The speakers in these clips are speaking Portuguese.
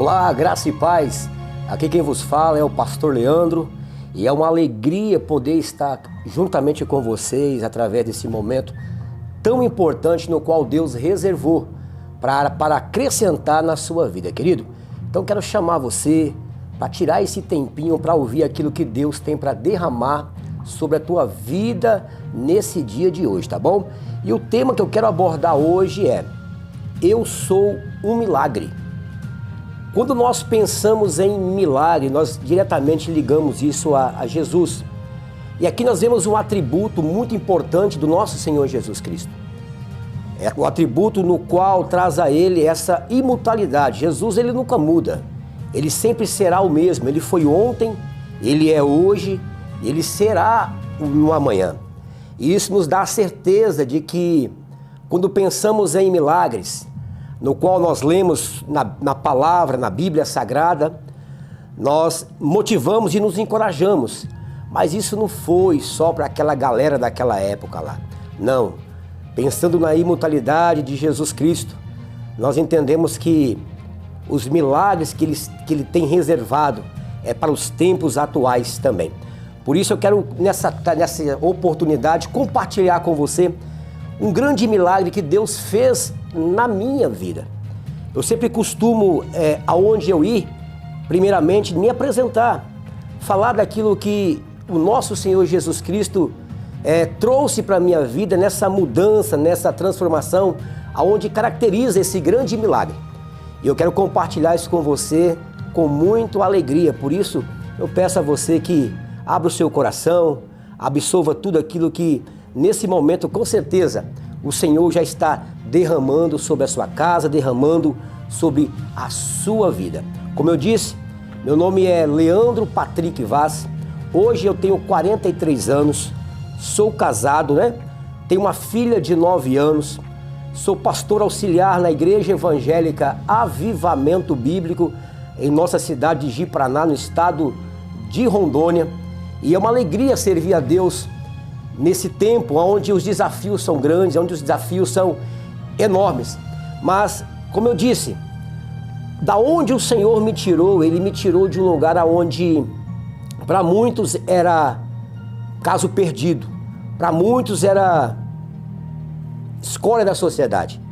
Olá, graça e paz. Aqui quem vos fala é o pastor Leandro e é uma alegria poder estar juntamente com vocês através desse momento tão importante no qual Deus reservou para acrescentar na sua vida, querido. Então quero chamar você para tirar esse tempinho para ouvir aquilo que Deus tem para derramar sobre a tua vida nesse dia de hoje, tá bom? E o tema que eu quero abordar hoje é: eu sou um milagre. Quando nós pensamos em milagre, nós diretamente ligamos isso a Jesus. E aqui nós vemos um atributo muito importante do nosso Senhor Jesus Cristo. É o atributo no qual traz a Ele essa imutabilidade. Jesus, Ele nunca muda. Ele sempre será o mesmo. Ele foi ontem, Ele é hoje, Ele será no amanhã. E isso nos dá a certeza de que quando pensamos em milagres, no qual nós lemos na palavra, na Bíblia Sagrada, nós motivamos e nos encorajamos. Mas isso não foi só para aquela galera daquela época lá. Não. Pensando na imutabilidade de Jesus Cristo, nós entendemos que os milagres que Ele tem reservado é para os tempos atuais também. Por isso eu quero, nessa oportunidade, compartilhar com você um grande milagre que Deus fez na minha vida. Eu sempre costumo, aonde eu ir, primeiramente me apresentar, falar daquilo que o nosso Senhor Jesus Cristo trouxe para a minha vida nessa mudança, nessa transformação, aonde caracteriza esse grande milagre. E eu quero compartilhar isso com você com muita alegria. Por isso eu peço a você que abra o seu coração, absorva tudo aquilo que nesse momento, com certeza, o Senhor já está derramando sobre a sua casa, derramando sobre a sua vida. Como eu disse, meu nome é Leandro Patrick Vaz. Hoje eu tenho 43 anos, sou casado, Tenho uma filha de 9 anos, sou pastor auxiliar na Igreja Evangélica Avivamento Bíblico, em nossa cidade de Ji-Paraná, no estado de Rondônia. E é uma alegria servir a Deus nesse tempo onde os desafios são grandes, onde os desafios são enormes. Mas, como eu disse, da onde o Senhor me tirou, Ele me tirou de um lugar onde para muitos era caso perdido, para muitos era escória da sociedade.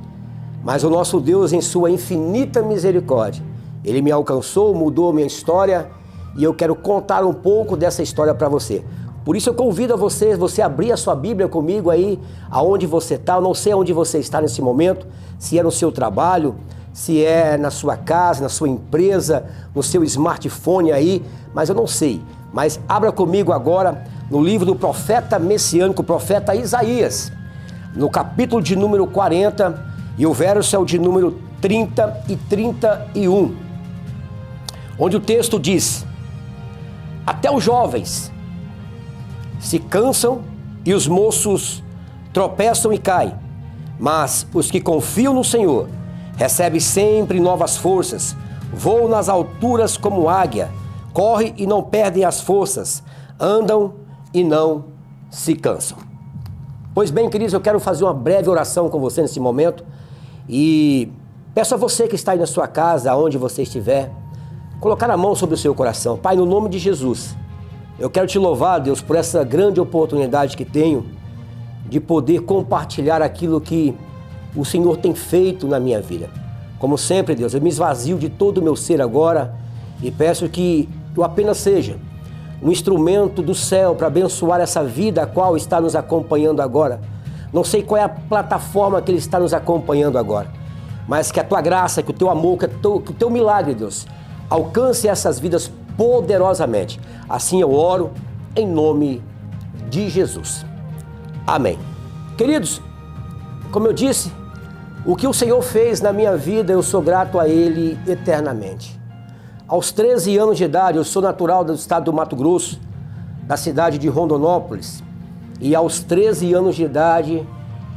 Mas o nosso Deus, em sua infinita misericórdia, Ele me alcançou, mudou a minha história, e eu quero contar um pouco dessa história para você. Por isso eu convido a você abrir a sua Bíblia comigo aí, aonde você está. Eu não sei onde você está nesse momento, se é no seu trabalho, se é na sua casa, na sua empresa, no seu smartphone aí, mas eu não sei. Mas abra comigo agora no livro do profeta messiânico, o profeta Isaías, no capítulo de número 40, e o verso é o de número 30 e 31, onde o texto diz: até os jovens se cansam e os moços tropeçam e caem, mas os que confiam no Senhor recebem sempre novas forças, voam nas alturas como águia, correm e não perdem as forças, andam e não se cansam. Pois bem, queridos, eu quero fazer uma breve oração com você nesse momento e peço a você que está aí na sua casa, aonde você estiver, colocar a mão sobre o seu coração. Pai, no nome de Jesus, eu quero te louvar, Deus, por essa grande oportunidade que tenho de poder compartilhar aquilo que o Senhor tem feito na minha vida. Como sempre, Deus, eu me esvazio de todo o meu ser agora e peço que eu apenas seja um instrumento do céu para abençoar essa vida a qual está nos acompanhando agora. Não sei qual é a plataforma que Ele está nos acompanhando agora, mas que a Tua graça, que o Teu amor, que o Teu milagre, Deus, alcance essas vidas poderosamente. Assim eu oro em nome de Jesus. Amém. Queridos, como eu disse, o que o Senhor fez na minha vida, eu sou grato a Ele eternamente. Aos 13 anos de idade, eu sou natural do estado do Mato Grosso, da cidade de Rondonópolis. E aos 13 anos de idade,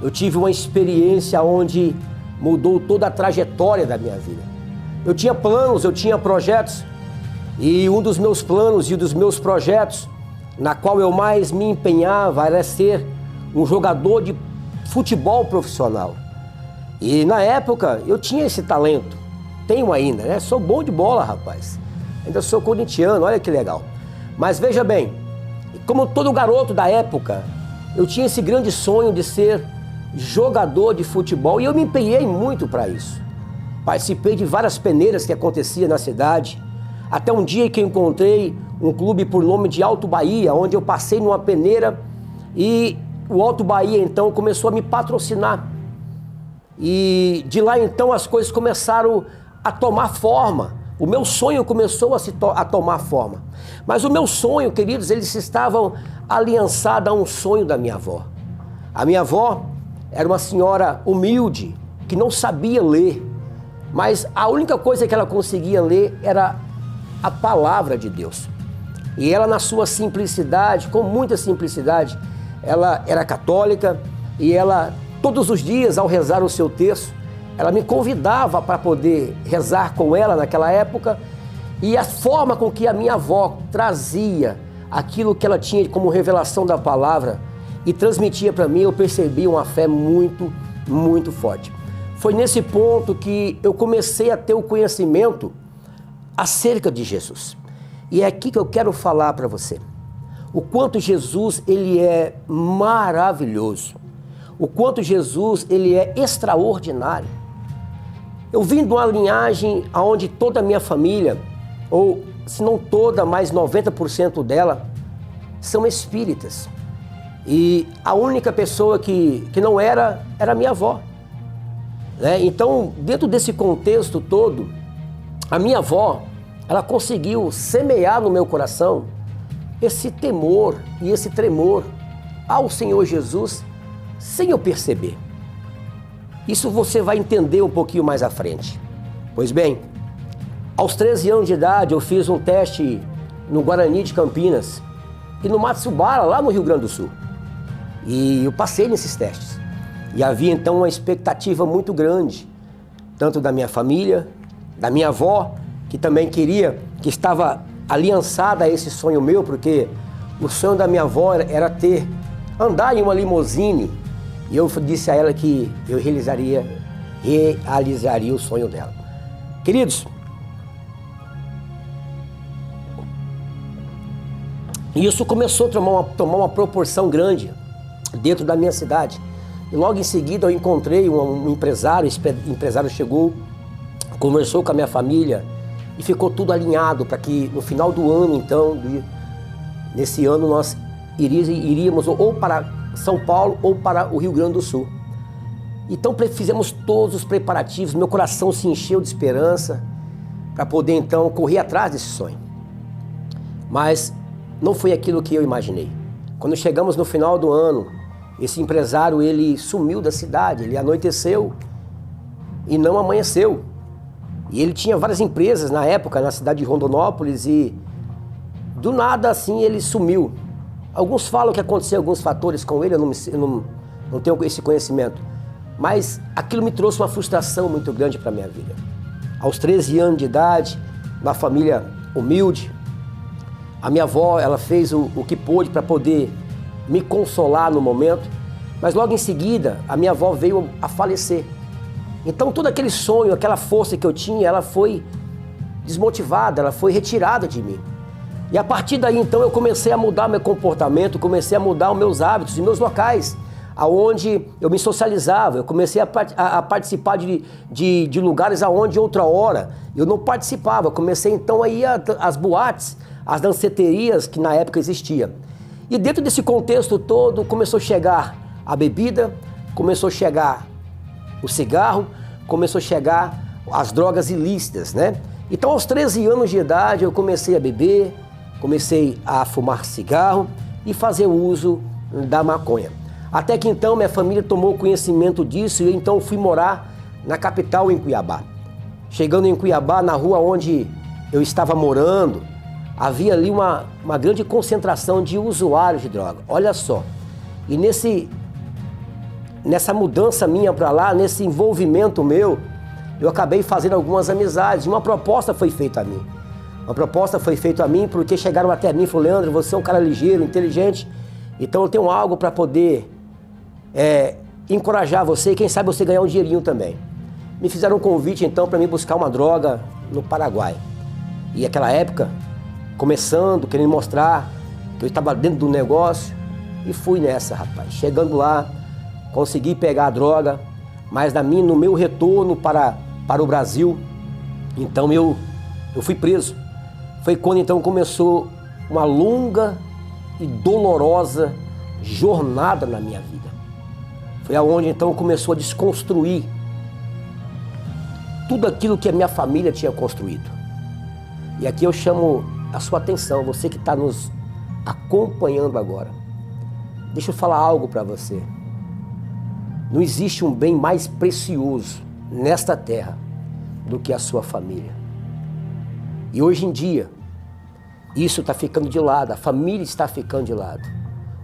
eu tive uma experiência onde mudou toda a trajetória da minha vida. Eu tinha planos, eu tinha projetos, e um dos meus planos e um dos meus projetos, na qual eu mais me empenhava, era ser um jogador de futebol profissional. E na época eu tinha esse talento. tenho ainda, né? Sou bom de bola, rapaz. Ainda sou corintiano, olha que legal. Mas veja bem, como todo garoto da época, eu tinha esse grande sonho de ser jogador de futebol e eu me empenhei muito para isso. Participei de várias peneiras que aconteciam na cidade, até um dia que eu encontrei um clube por nome de Alto Bahia, onde eu passei numa peneira e o Alto Bahia então começou a me patrocinar. E de lá então as coisas começaram a tomar forma. O meu sonho começou a tomar forma. Mas o meu sonho, queridos, eles estavam aliançados a um sonho da minha avó. A minha avó era uma senhora humilde, que não sabia ler. Mas a única coisa que ela conseguia ler era a palavra de Deus. E ela, na sua simplicidade, com muita simplicidade, ela era católica e ela, todos os dias, ao rezar o seu terço, ela me convidava para poder rezar com ela naquela época. E a forma com que a minha avó trazia aquilo que ela tinha como revelação da palavra e transmitia para mim, eu percebi uma fé muito, muito forte. Foi nesse ponto que eu comecei a ter o conhecimento acerca de Jesus. E é aqui que eu quero falar para você. O quanto Jesus, ele é maravilhoso. O quanto Jesus, ele é extraordinário. Eu vim de uma linhagem onde toda a minha família, ou se não toda, mas 90% dela, são espíritas. E a única pessoa que não era minha avó. Né? Então, dentro desse contexto todo, a minha avó, ela conseguiu semear no meu coração esse temor e esse tremor ao Senhor Jesus sem eu perceber. Isso você vai entender um pouquinho mais à frente. Pois bem, aos 13 anos de idade eu fiz um teste no Guarani de Campinas e no Matsubara, lá no Rio Grande do Sul. E eu passei nesses testes. E havia então uma expectativa muito grande, tanto da minha família, da minha avó, que também queria, que estava aliançada a esse sonho meu, porque o sonho da minha avó era andar em uma limusine. E eu disse a ela que eu realizaria o sonho dela. Queridos, isso começou a tomar uma proporção grande dentro da minha cidade. E logo em seguida eu encontrei um empresário, o empresário chegou, conversou com a minha família e ficou tudo alinhado para que no final do ano, então, nesse ano nós iríamos ou para São Paulo ou para o Rio Grande do Sul. Então fizemos todos os preparativos, meu coração se encheu de esperança para poder então correr atrás desse sonho. Mas não foi aquilo que eu imaginei. Quando chegamos no final do ano, esse empresário, ele sumiu da cidade, ele anoiteceu e não amanheceu. E ele tinha várias empresas na época, na cidade de Rondonópolis, e do nada assim ele sumiu. Alguns falam que aconteceu alguns fatores com ele, eu não tenho esse conhecimento. Mas aquilo me trouxe uma frustração muito grande para a minha vida. Aos 13 anos de idade, uma família humilde, a minha avó, ela fez o que pôde para poder me consolar no momento, mas logo em seguida a minha avó veio a falecer. Então todo aquele sonho, aquela força que eu tinha, ela foi desmotivada, ela foi retirada de mim. E a partir daí então eu comecei a mudar meu comportamento, comecei a mudar os meus hábitos e meus locais, aonde eu me socializava. Eu comecei a participar de lugares aonde outra hora eu não participava. Eu comecei então a ir às boates, às danceterias que na época existia. E dentro desse contexto todo começou a chegar a bebida, começou a chegar o cigarro, começou a chegar as drogas ilícitas, né? Então aos 13 anos de idade eu comecei a beber, comecei a fumar cigarro e fazer uso da maconha. Até que então minha família tomou conhecimento disso e então fui morar na capital, em Cuiabá. Chegando em Cuiabá, na rua onde eu estava morando, havia ali uma grande concentração de usuários de droga. Olha só. E nessa mudança minha para lá, nesse envolvimento meu, eu acabei fazendo algumas amizades. Uma proposta foi feita a mim. Uma proposta foi feita a mim porque chegaram até mim e falaram: Leandro, você é um cara ligeiro, inteligente, então eu tenho algo para poder encorajar você e quem sabe você ganhar um dinheirinho também. me fizeram um convite então para mim buscar uma droga no Paraguai. E naquela época, começando, querendo mostrar que eu estava dentro do negócio, e fui nessa, rapaz. Chegando lá, consegui pegar a droga, mas no meu retorno para o Brasil, então eu fui preso. Foi quando então começou uma longa e dolorosa jornada na minha vida. Foi aonde então começou a desconstruir tudo aquilo que a minha família tinha construído. E aqui eu chamo a sua atenção, você que está nos acompanhando agora. Deixa eu falar algo para você. Não existe um bem mais precioso nesta terra do que a sua família. E hoje em dia, isso está ficando de lado, a família está ficando de lado.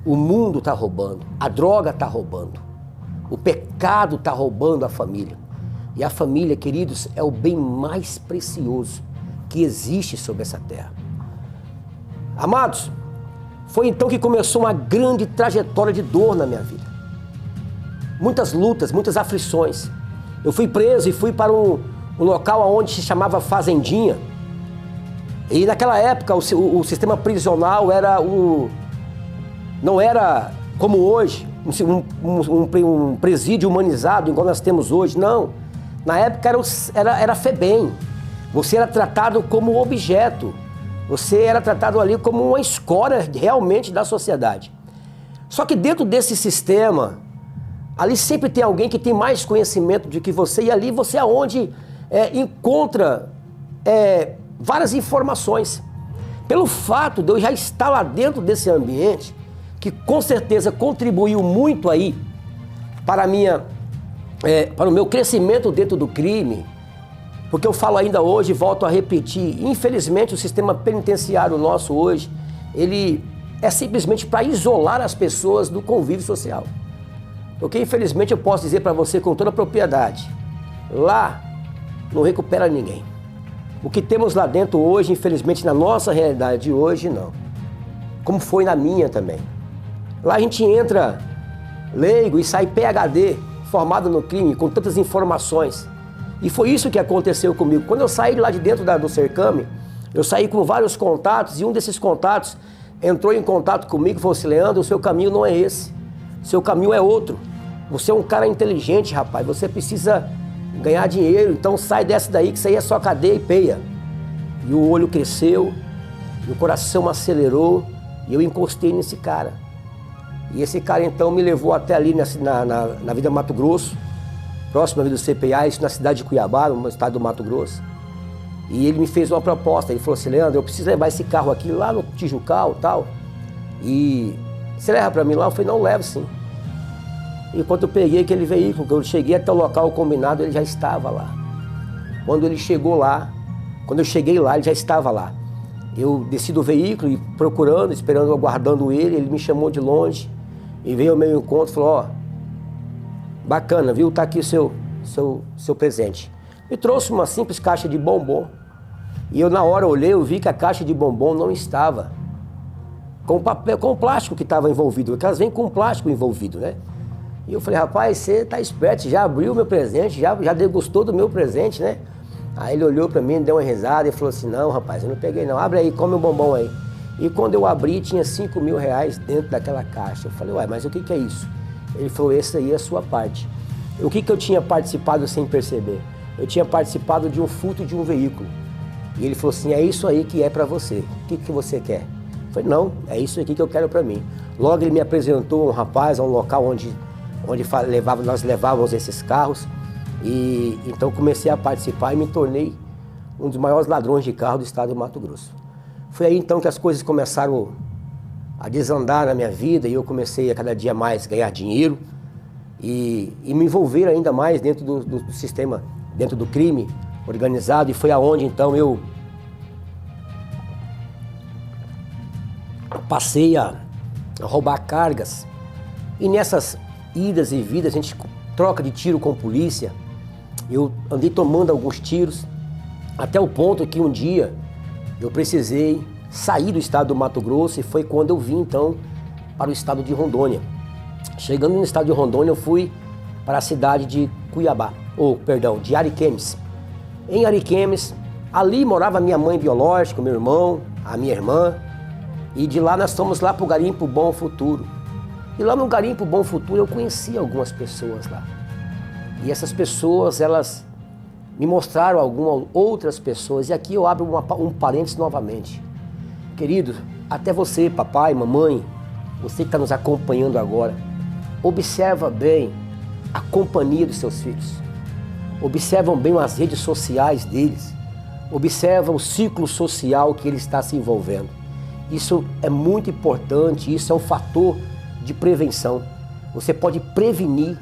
O mundo está roubando, a droga está roubando, o pecado está roubando a família. E a família, queridos, é o bem mais precioso que existe sobre essa terra. Amados, foi então que começou uma grande trajetória de dor na minha vida. Muitas lutas, muitas aflições. Eu fui preso e fui para um local onde se chamava Fazendinha. E naquela época o sistema prisional não era como hoje, um presídio humanizado igual nós temos hoje, não. Na época era FEBEM. Você era tratado como objeto. Você era tratado ali como uma escória realmente da sociedade. Só que dentro desse sistema, ali sempre tem alguém que tem mais conhecimento do que você, e ali você é onde encontra várias informações. Pelo fato de eu já estar lá dentro desse ambiente, que com certeza contribuiu muito aí para o meu crescimento dentro do crime, porque eu falo ainda hoje, volto a repetir, infelizmente o sistema penitenciário nosso hoje, ele é simplesmente para isolar as pessoas do convívio social. Porque infelizmente eu posso dizer para você com toda a propriedade, lá não recupera ninguém. O que temos lá dentro hoje, infelizmente na nossa realidade de hoje, não. Como foi na minha também. Lá a gente entra leigo e sai PhD, formado no crime, com tantas informações. E foi isso que aconteceu comigo. Quando eu saí lá de dentro do Cercame, eu saí com vários contatos, e um desses contatos entrou em contato comigo e falou assim: Leandro, o seu caminho não é esse, o seu caminho é outro. Você é um cara inteligente, rapaz, você precisa ganhar dinheiro, então sai dessa daí, que isso aí é só cadeia e peia. E o olho cresceu, e o coração acelerou, e eu encostei nesse cara. E esse cara então me levou até ali na Vida Mato Grosso, próximo ali do CPA, isso na cidade de Cuiabá, no estado do Mato Grosso. E ele me fez uma proposta, ele falou assim: Leandro, eu preciso levar esse carro aqui lá no Tijucal e tal, e você leva para mim lá? Eu falei: não, levo sim. E quando eu peguei aquele veículo, quando eu cheguei até o local combinado, ele já estava lá. Quando ele chegou lá, quando eu cheguei lá, ele já estava lá. Eu desci do veículo e procurando, esperando, aguardando ele me chamou de longe e veio ao meu encontro e falou: ó, bacana, viu? Tá aqui o seu presente. Me trouxe uma simples caixa de bombom. E eu na hora olhei, eu vi que a caixa de bombom não estava com o plástico que estava envolvido, porque elas vêm com plástico envolvido, né? E eu falei: rapaz, você tá esperto, você já abriu o meu presente, já degustou do meu presente, né? Aí ele olhou pra mim, deu uma risada e falou assim: não, rapaz, eu não peguei não, abre aí, come o bombom aí. E quando eu abri, tinha R$5.000 dentro daquela caixa. Eu falei: ué, mas o que é isso? Ele falou: essa aí é a sua parte. O que eu tinha participado sem perceber? Eu tinha participado de um furto de um veículo. E ele falou assim: é isso aí que é pra você, o que você quer? Eu falei: não, é isso aqui que eu quero pra mim. Logo ele me apresentou um rapaz a um local onde nós levávamos esses carros, e então comecei a participar e me tornei um dos maiores ladrões de carro do estado do Mato Grosso. Foi aí então que as coisas começaram a desandar na minha vida, e eu comecei a cada dia mais ganhar dinheiro e me envolver ainda mais dentro do sistema, dentro do crime organizado, e foi aonde então eu passei a roubar cargas. E nessas idas e vidas, a gente troca de tiro com polícia. Eu andei tomando alguns tiros, até o ponto que um dia eu precisei sair do estado do Mato Grosso, e foi quando eu vim então para o estado de Rondônia. Chegando no estado de Rondônia, eu fui para a cidade de Cuiabá, de Ariquemes. Em Ariquemes, ali morava minha mãe biológica, meu irmão, a minha irmã, e de lá nós fomos lá para o Garimpo Bom Futuro. E lá no Garimpo Bom Futuro eu conheci algumas pessoas lá. E essas pessoas, elas me mostraram algumas outras pessoas. E aqui eu abro um parênteses novamente. Querido, até você, papai, mamãe, você que está nos acompanhando agora, observa bem a companhia dos seus filhos. Observam bem as redes sociais deles. Observa o ciclo social que ele está se envolvendo. Isso é muito importante, isso é um fator de prevenção. Você pode prevenir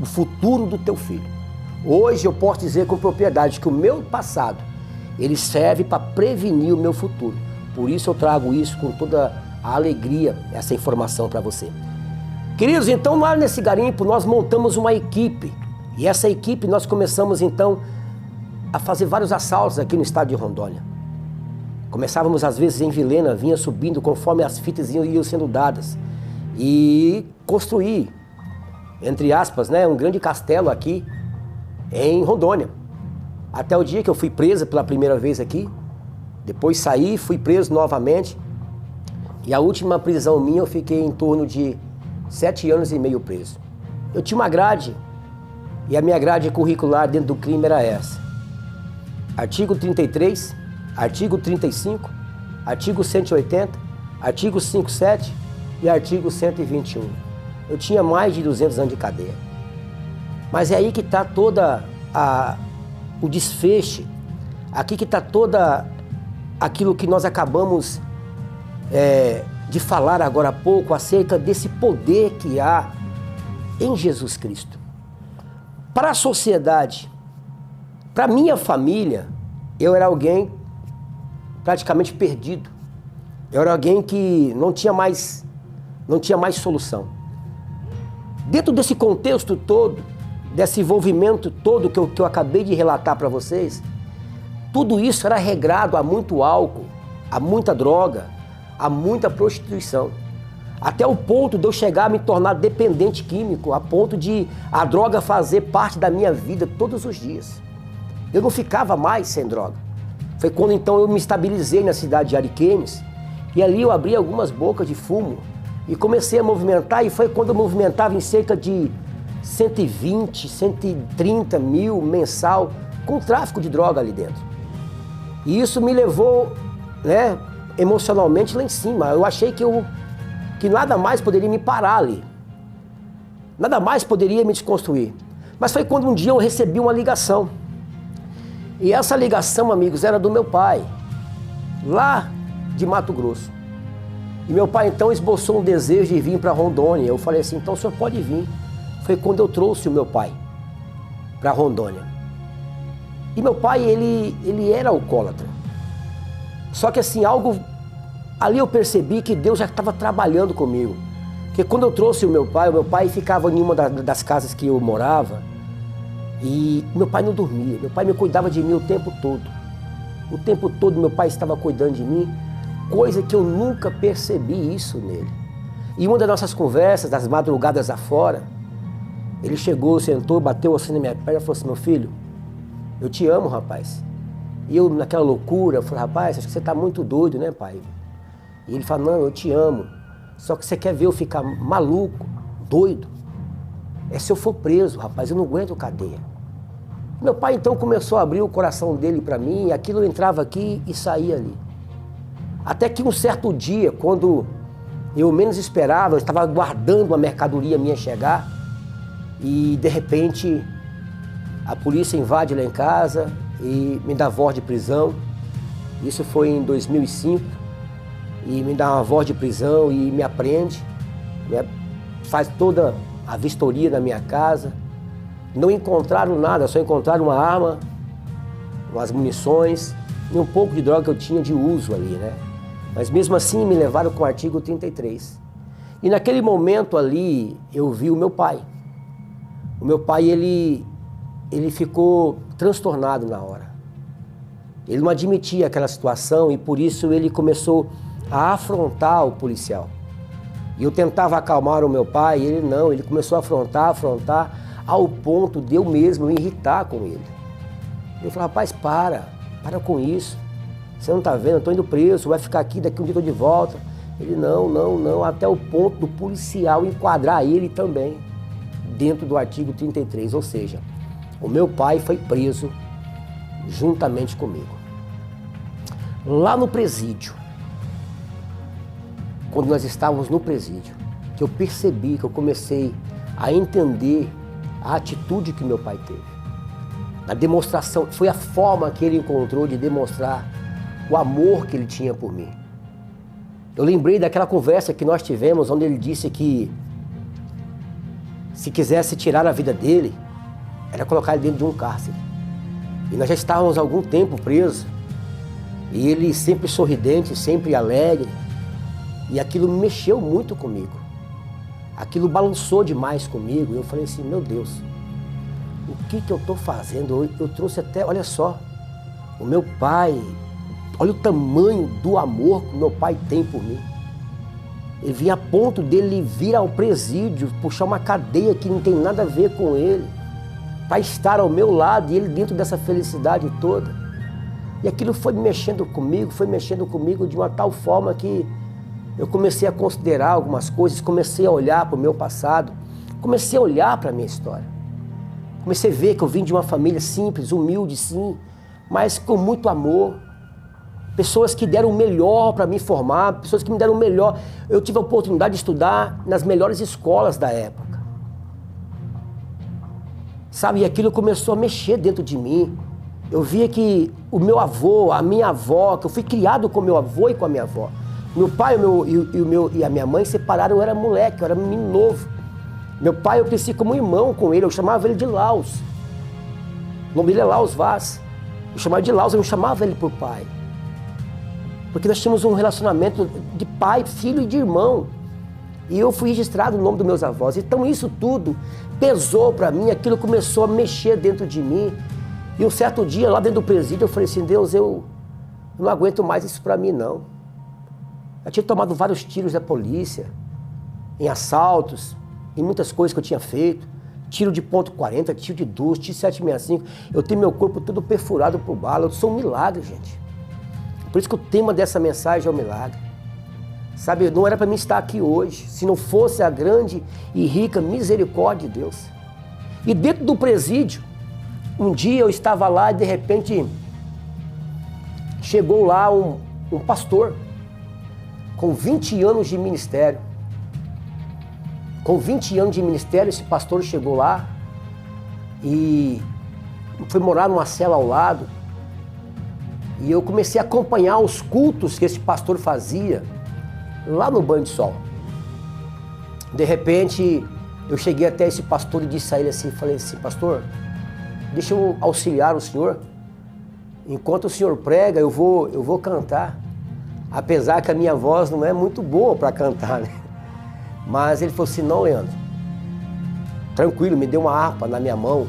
o futuro do teu filho. Hoje eu posso dizer com propriedade que o meu passado, ele serve para prevenir o meu futuro. Por isso eu trago isso com toda a alegria, essa informação para você. Queridos, então lá nesse garimpo nós montamos uma equipe. E essa equipe nós começamos então a fazer vários assaltos aqui no estado de Rondônia. Começávamos às vezes em Vilhena, vinha subindo conforme as fitas iam sendo dadas. E construir, entre aspas, né, um grande castelo aqui em Rondônia. Até o dia que eu fui presa pela primeira vez aqui. Depois saí, fui preso novamente. E a última prisão minha eu fiquei em torno de 7 anos e meio preso. Eu tinha uma grade, e a minha grade curricular dentro do crime era essa. Artigo 33, artigo 35, artigo 180, artigo 57 e artigo 121. Eu tinha mais de 200 anos de cadeia. Mas é aí que está toda o desfecho, aqui que está toda aquilo que nós acabamos de falar agora há pouco acerca desse poder que há em Jesus Cristo. Para a sociedade, para minha família, eu era alguém praticamente perdido. Eu era alguém que não tinha mais solução. Dentro desse contexto todo, desse envolvimento todo que eu acabei de relatar para vocês, tudo isso era regrado a muito álcool, a muita droga, a muita prostituição. Até o ponto de eu chegar a me tornar dependente químico, a ponto de a droga fazer parte da minha vida todos os dias. Eu não ficava mais sem droga. Foi quando então eu me estabilizei na cidade de Ariquemes, e ali eu abri algumas bocas de fumo e comecei a movimentar, e foi quando eu movimentava em cerca de 120, 130 mil mensal com tráfico de droga ali dentro. E isso me levou, né, emocionalmente lá em cima. Eu achei que nada mais poderia me parar ali. Nada mais poderia me desconstruir. Mas foi quando um dia eu recebi uma ligação. E essa ligação, amigos, era do meu pai, lá de Mato Grosso. E meu pai então esboçou um desejo de vir para Rondônia. Eu falei assim, então o senhor pode vir. Foi quando eu trouxe o meu pai para Rondônia. E meu pai, ele era alcoólatra. Só que assim, ali eu percebi que Deus já estava trabalhando comigo. Porque quando eu trouxe o meu pai ficava em uma das casas que eu morava, e meu pai não dormia. Meu pai me cuidava de mim o tempo todo. O tempo todo meu pai estava cuidando de mim, coisa que eu nunca percebi isso nele. E uma das nossas conversas, das madrugadas afora, ele chegou, sentou, bateu assim na minha perna e falou assim, meu filho, eu te amo, rapaz. E eu, naquela loucura, falei, rapaz, acho que você está muito doido, né, pai? E ele falou, não, eu te amo. Só que você quer ver eu ficar maluco, doido? É se eu for preso, rapaz, eu não aguento cadeia. Meu pai então começou a abrir o coração dele para mim, e aquilo entrava aqui e saía ali. Até que um certo dia, quando eu menos esperava, eu estava aguardando uma mercadoria minha chegar, e de repente a polícia invade lá em casa e me dá voz de prisão. Isso foi em 2005, e me dá uma voz de prisão e me apreende, né? Faz toda a vistoria na minha casa. Não encontraram nada, só encontraram uma arma, umas munições e um pouco de droga que eu tinha de uso ali, né? Mas mesmo assim me levaram com o artigo 33. E naquele momento ali eu vi o meu pai. O meu pai, ele ficou transtornado na hora. Ele não admitia aquela situação e por isso ele começou a afrontar o policial. E eu tentava acalmar o meu pai, e ele não, ele começou a afrontar, ao ponto de eu mesmo me irritar com ele. Eu falei, rapaz, para com isso. Você não está vendo, eu estou indo preso, vai ficar aqui, daqui um dia eu estou de volta. Ele, não, até o ponto do policial enquadrar ele também, dentro do artigo 33, ou seja, o meu pai foi preso juntamente comigo. Lá no presídio, quando nós estávamos no presídio, que eu percebi, que eu comecei a entender a atitude que meu pai teve. A demonstração, foi a forma que ele encontrou de demonstrar o amor que ele tinha por mim. Eu lembrei daquela conversa que nós tivemos, onde ele disse que se quisesse tirar a vida dele, era colocar ele dentro de um cárcere. E nós já estávamos há algum tempo presos, e ele sempre sorridente, sempre alegre, e aquilo mexeu muito comigo. Aquilo balançou demais comigo, e eu falei assim, meu Deus, o que eu estou fazendo? Eu trouxe até, olha só, o meu pai, olha o tamanho do amor que meu pai tem por mim. Ele vinha a ponto dele vir ao presídio, puxar uma cadeia que não tem nada a ver com ele, para estar ao meu lado e ele dentro dessa felicidade toda. E aquilo foi mexendo comigo de uma tal forma que eu comecei a considerar algumas coisas, comecei a olhar para o meu passado, comecei a olhar para a minha história. Comecei a ver que eu vim de uma família simples, humilde sim, mas com muito amor. Pessoas que deram o melhor para me formar, pessoas que me deram o melhor. Eu tive a oportunidade de estudar nas melhores escolas da época. Sabe, e aquilo começou a mexer dentro de mim. Eu via que o meu avô, a minha avó, que eu fui criado com meu avô e com a minha avó. Meu pai e a minha mãe separaram, eu era moleque, eu era menino novo. Meu pai, eu cresci como irmão com ele, eu chamava ele de Laus. O nome dele é Laus Vaz. Eu chamava de Laus, eu não chamava ele por pai. Porque nós tínhamos um relacionamento de pai, filho e de irmão. E eu fui registrado no nome dos meus avós. Então isso tudo pesou para mim, aquilo começou a mexer dentro de mim. E um certo dia, lá dentro do presídio, eu falei assim, Deus, eu não aguento mais isso para mim, não. Eu tinha tomado vários tiros da polícia, em assaltos, em muitas coisas que eu tinha feito. Tiro de ponto .40, tiro de 12, tiro de 765. Eu tenho meu corpo todo perfurado por bala. Eu sou um milagre, gente. Por isso que o tema dessa mensagem é o milagre. Sabe, não era para mim estar aqui hoje, se não fosse a grande e rica misericórdia de Deus. E dentro do presídio, um dia eu estava lá e de repente chegou lá um pastor com 20 anos de ministério. Com 20 anos de ministério, esse pastor chegou lá e foi morar numa cela ao lado. E eu comecei a acompanhar os cultos que esse pastor fazia lá no Banho de Sol. De repente, eu cheguei até esse pastor e disse a ele assim, falei assim, pastor, deixa eu auxiliar o senhor. Enquanto o senhor prega, eu vou cantar. Apesar que a minha voz não é muito boa para cantar, né? Mas ele falou assim, não, Leandro, tranquilo, me deu uma harpa na minha mão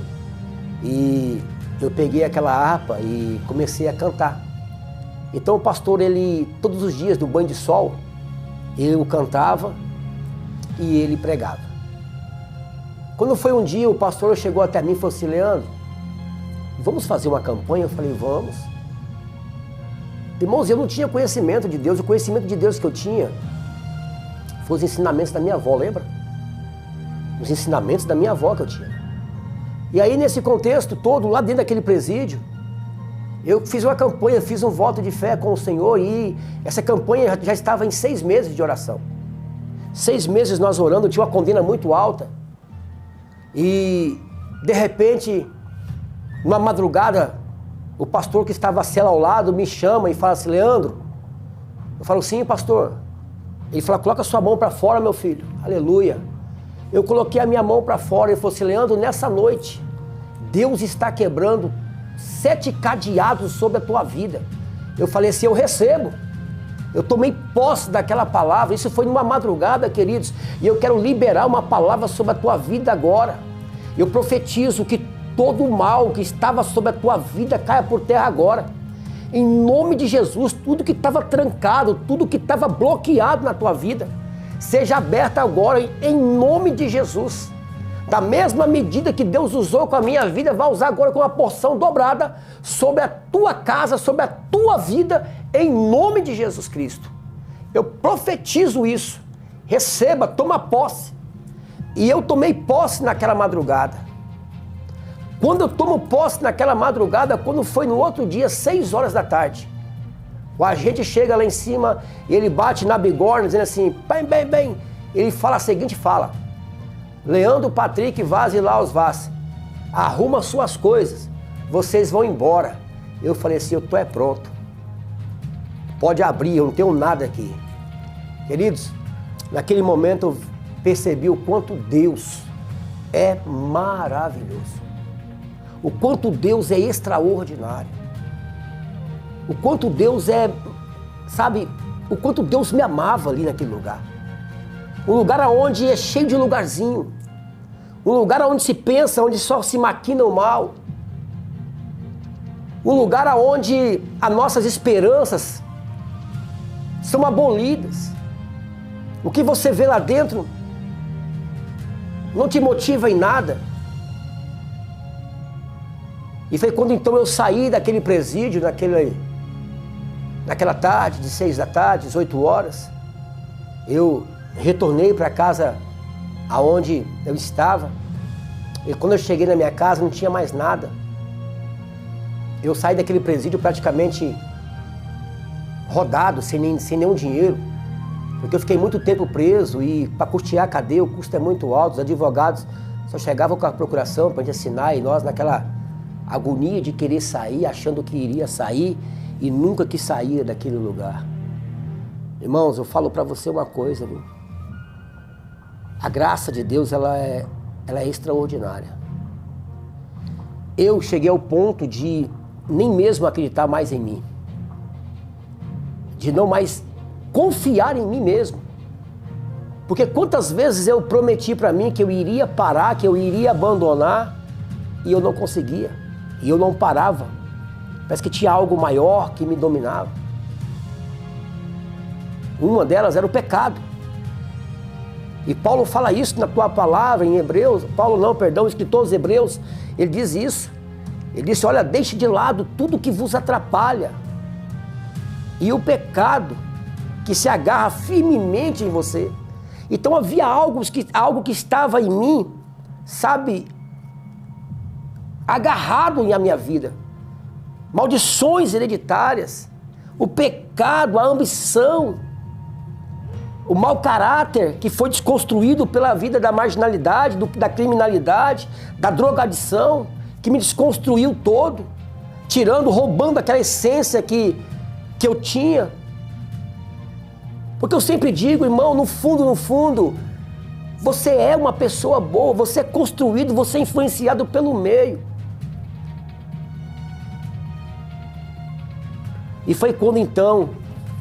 e eu peguei aquela harpa e comecei a cantar. Então o pastor, ele, todos os dias do Banho de Sol, eu cantava e ele pregava. Quando foi um dia, o pastor chegou até mim e falou assim, Leandro, vamos fazer uma campanha? Eu falei, vamos. Irmãos, eu não tinha conhecimento de Deus, o conhecimento de Deus que eu tinha foi os ensinamentos da minha avó, lembra? Os ensinamentos da minha avó que eu tinha. E aí, nesse contexto todo, lá dentro daquele presídio, eu fiz uma campanha, fiz um voto de fé com o Senhor e essa campanha já estava em 6 meses de oração. 6 meses nós orando, tinha uma condena muito alta. E, de repente, numa madrugada, o pastor que estava a cela ao lado me chama e fala assim, Leandro. Eu falo, sim, pastor. Ele fala, coloca sua mão para fora, meu filho. Aleluia. Eu coloquei a minha mão para fora e ele falou assim, Leandro, nessa noite, Deus está quebrando 7 cadeados sobre a tua vida. Eu falei assim, eu recebo. Eu tomei posse daquela palavra, isso foi numa madrugada, queridos, e eu quero liberar uma palavra sobre a tua vida agora. Eu profetizo que todo o mal que estava sobre a tua vida caia por terra agora. Em nome de Jesus, tudo que estava trancado, tudo que estava bloqueado na tua vida, seja aberto agora, em nome de Jesus. Da mesma medida que Deus usou com a minha vida, vai usar agora com uma porção dobrada sobre a tua casa, sobre a tua vida, em nome de Jesus Cristo. Eu profetizo isso. Receba, toma posse. E eu tomei posse naquela madrugada. Quando eu tomo posse naquela madrugada, quando foi no outro dia, 6 horas da tarde, o agente chega lá em cima e ele bate na bigorna, dizendo assim, bem. Ele fala a seguinte fala: Leandro, Patrick, Vaz e Laos Vaz, arruma suas coisas, vocês vão embora. Eu falei assim, eu tô pronto. Pode abrir, eu não tenho nada aqui. Queridos, naquele momento eu percebi o quanto Deus é maravilhoso. O quanto Deus é extraordinário. O quanto Deus é, sabe, o quanto Deus me amava ali naquele lugar. Um lugar onde é cheio de lugarzinho. Um lugar onde se pensa, onde só se maquina o mal. Um lugar onde as nossas esperanças são abolidas. O que você vê lá dentro não te motiva em nada. E foi quando então eu saí daquele presídio, naquela tarde, de 6 da tarde, 18 horas, eu retornei para a casa aonde eu estava. E quando eu cheguei na minha casa não tinha mais nada. Eu saí daquele presídio praticamente rodado, sem nenhum dinheiro. Porque eu fiquei muito tempo preso e para custear a cadeia o custo é muito alto. Os advogados só chegavam com a procuração para a gente assinar e nós naquela agonia de querer sair, achando que iria sair e nunca que saía daquele lugar. Irmãos, eu falo para você uma coisa, viu? A graça de Deus, ela é extraordinária. Eu cheguei ao ponto de nem mesmo acreditar mais em mim. De não mais confiar em mim mesmo. Porque quantas vezes eu prometi para mim que eu iria parar, que eu iria abandonar, e eu não conseguia. E eu não parava. Parece que tinha algo maior que me dominava. Uma delas era o pecado. E Paulo fala isso na tua palavra em Hebreus. O escritor dos Hebreus, ele diz isso. Ele disse, olha, deixe de lado tudo que vos atrapalha. E o pecado que se agarra firmemente em você. Então havia algo que estava em mim, sabe, agarrado na minha vida. Maldições hereditárias, o pecado, a ambição, o mau caráter que foi desconstruído pela vida da marginalidade, da criminalidade, da drogadição, que me desconstruiu todo, roubando aquela essência que eu tinha. Porque eu sempre digo, irmão, no fundo, você é uma pessoa boa, você é construído, você é influenciado pelo meio. E foi quando então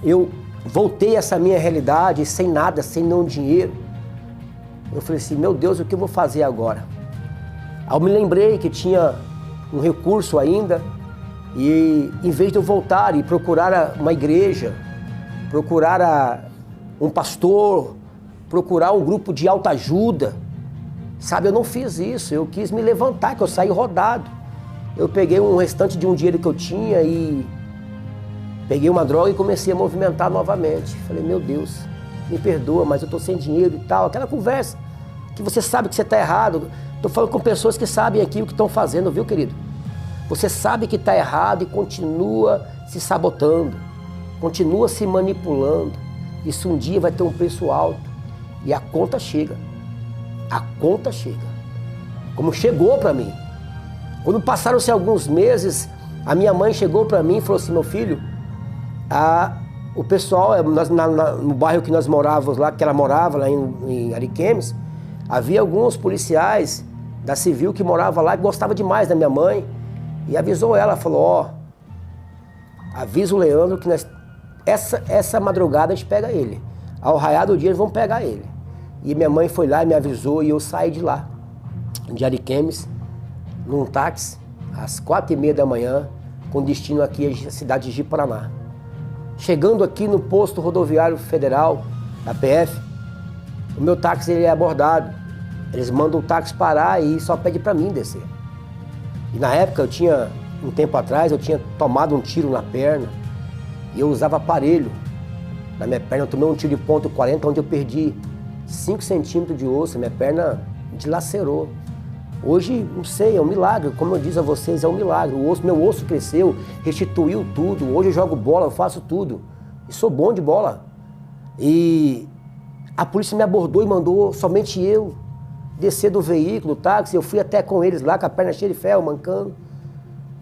eu voltei a essa minha realidade, sem nada, sem nenhum dinheiro. Eu falei assim, meu Deus, o que eu vou fazer agora? Aí eu me lembrei que tinha um recurso ainda, e em vez de eu voltar e procurar uma igreja, procurar um pastor, procurar um grupo de autoajuda, sabe, eu não fiz isso, eu quis me levantar, que eu saí rodado. Eu peguei um restante de um dinheiro que eu tinha e peguei uma droga e comecei a movimentar novamente. Falei, meu Deus, me perdoa, mas eu tô sem dinheiro e tal. Aquela conversa que você sabe que você tá errado. Tô falando com pessoas que sabem aqui o que estão fazendo, viu, querido? Você sabe que tá errado e continua se sabotando, continua se manipulando. Isso um dia vai ter um preço alto e a conta chega. A conta chega. Como chegou para mim. Quando passaram-se alguns meses, a minha mãe chegou para mim e falou assim, meu filho, o pessoal, no bairro que nós morávamos lá, que ela morava lá em Ariquemes, havia alguns policiais da Civil que moravam lá e gostavam demais da minha mãe. E avisou ela, falou, ó, avisa o Leandro que essa madrugada a gente pega ele. Ao raiar do dia eles vão pegar ele. E minha mãe foi lá e me avisou e eu saí de lá, de Ariquemes, num táxi, às 4h30 da manhã, com destino aqui à cidade de Ji-Paraná. Chegando aqui no posto rodoviário federal, da PF, o meu táxi ele é abordado Eles mandam o táxi parar e só pede para mim descer. E na época um tempo atrás, eu tinha tomado um tiro na perna e eu usava aparelho na minha perna. Eu tomei um tiro de ponto .40, onde eu perdi 5 centímetros de osso, minha perna dilacerou. Hoje, não sei, é um milagre, como eu disse a vocês, é um milagre. Meu osso cresceu, restituiu tudo. Hoje eu jogo bola, eu faço tudo. E sou bom de bola. E a polícia me abordou e mandou somente eu descer do veículo, do táxi. Eu fui até com eles lá, com a perna cheia de ferro, mancando.